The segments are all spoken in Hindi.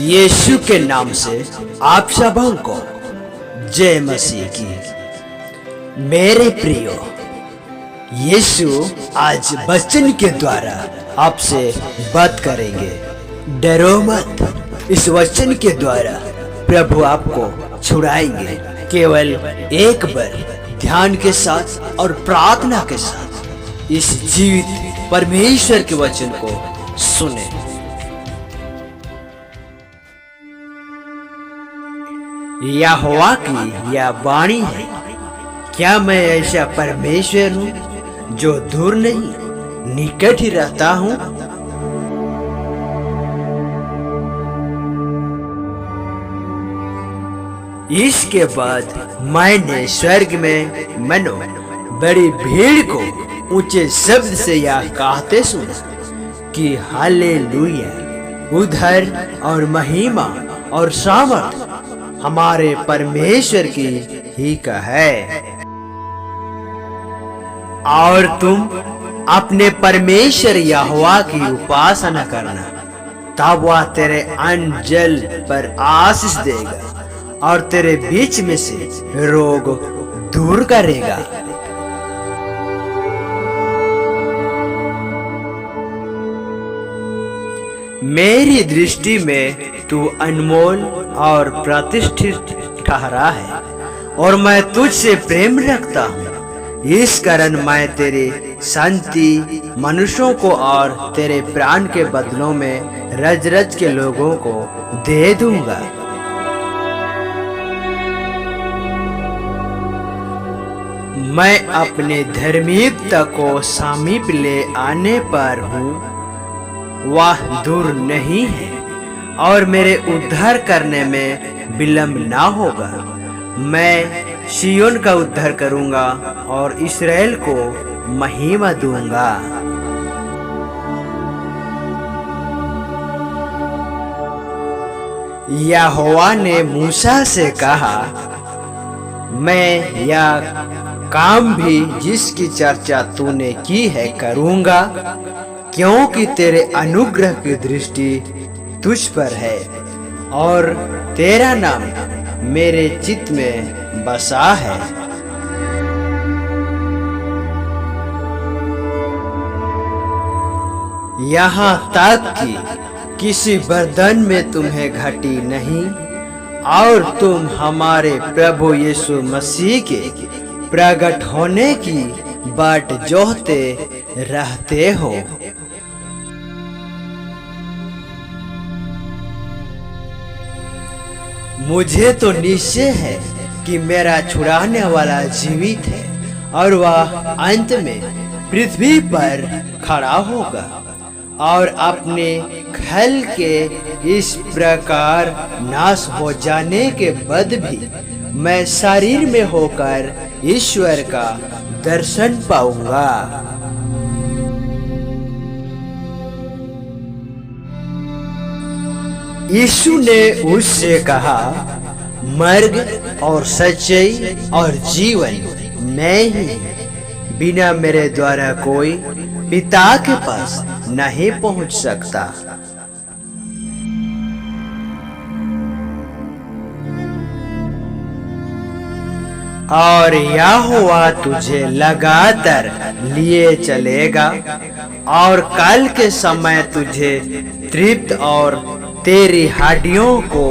यीशु के नाम से आप सबों को जय मसीह की। मेरे प्रियो, यीशु आज वचन के द्वारा आपसे बात करेंगे। डरो मत, इस वचन के द्वारा प्रभु आपको छुड़ाएंगे। केवल एक बार ध्यान के साथ और प्रार्थना के साथ इस जीवित परमेश्वर के वचन को सुने। यहोवा की यह वाणी है, क्या मैं ऐसा परमेश्वर हूँ जो दूर नहीं निकट ही रहता हूँ। इसके बाद मैंने स्वर्ग में मनो बड़ी भीड़ को ऊंचे शब्द से यह कहते सुना कि हालेलुया, उद्धार और महिमा और सामर्थ हमारे परमेश्वर की ही का है। और तुम अपने परमेश्वर यहोवा की उपासना करना, तब वह तेरे अन्न जल पर आशीष देगा और तेरे बीच में से रोग दूर करेगा। मेरी दृष्टि में तू अनमोल और प्रतिष्ठित ठहरा है और मैं तुझसे प्रेम रखता हूँ। इस कारण मैं तेरे शांति मनुष्यों को और तेरे प्राण के बदलों में रज रज के लोगों को दे दूंगा। मैं अपने धार्मिकता को समीप ले आने पर हूँ, वह दूर नहीं है और मेरे उद्धार करने में विलंब ना होगा। मैं सिय्योन का उद्धार करूंगा और इस्राएल को महिमा दूंगा। यहोवा ने मूसा से कहा, मैं यह काम भी जिसकी चर्चा तूने की है करूंगा, क्योंकि तेरे अनुग्रह की दृष्टि तुझ पर है और तेरा नाम मेरे चित्त में बसा है। यहाँ तक कि किसी बर्तन में तुम्हें घटी नहीं और तुम हमारे प्रभु यीशु मसीह के प्रकट होने की बाट जोहते रहते हो। मुझे तो निश्चय है कि मेरा छुड़ाने वाला जीवित है और वह अंत में पृथ्वी पर खड़ा होगा और अपने खल के इस प्रकार नाश हो जाने के बाद भी मैं शरीर में होकर ईश्वर का दर्शन पाऊंगा। यीशु ने उससे कहा, मार्ग और सच्चाई और जीवन मैं ही, बिना मेरे द्वारा कोई पिता के पास नहीं पहुंच सकता। और यहोवा तुझे लगातार लिए चलेगा और कल के समय तुझे तृप्त और तेरी हड्डियों को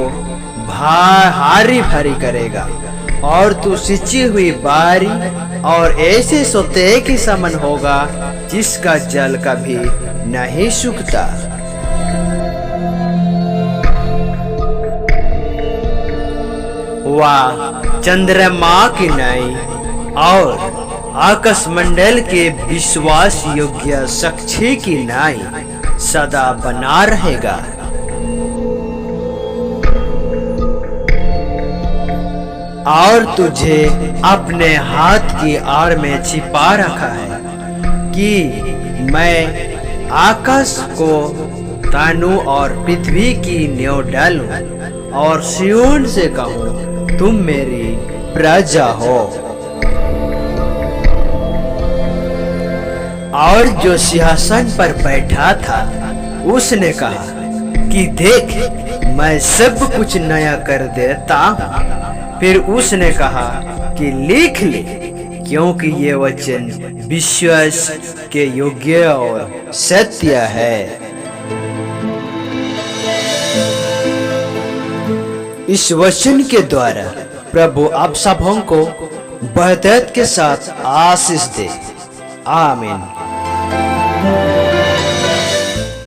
भारी भारी करेगा और तू सिंची हुई बारी और ऐसे सोते के समान होगा जिसका जल कभी नहीं सूखता। वह चंद्रमा की नाई और आकाश मंडल के विश्वास योग्य साक्षी की नाई सदा बना रहेगा। और तुझे अपने हाथ की आड़ में छिपा रखा है कि मैं आकाश को तानू और पृथ्वी की नींव डालूं और सिय्योन से कहूं, तुम मेरी प्रजा हो। और जो सिंहासन पर बैठा था उसने कहा, कि देख मैं सब कुछ नया कर देता हूँ। फिर उसने कहा कि लिख ले, क्योंकि ये वचन विश्वास के योग्य और सत्य है। इस वचन के द्वारा प्रभु आप सबों को बरकत के साथ आशीष दे। आमीन।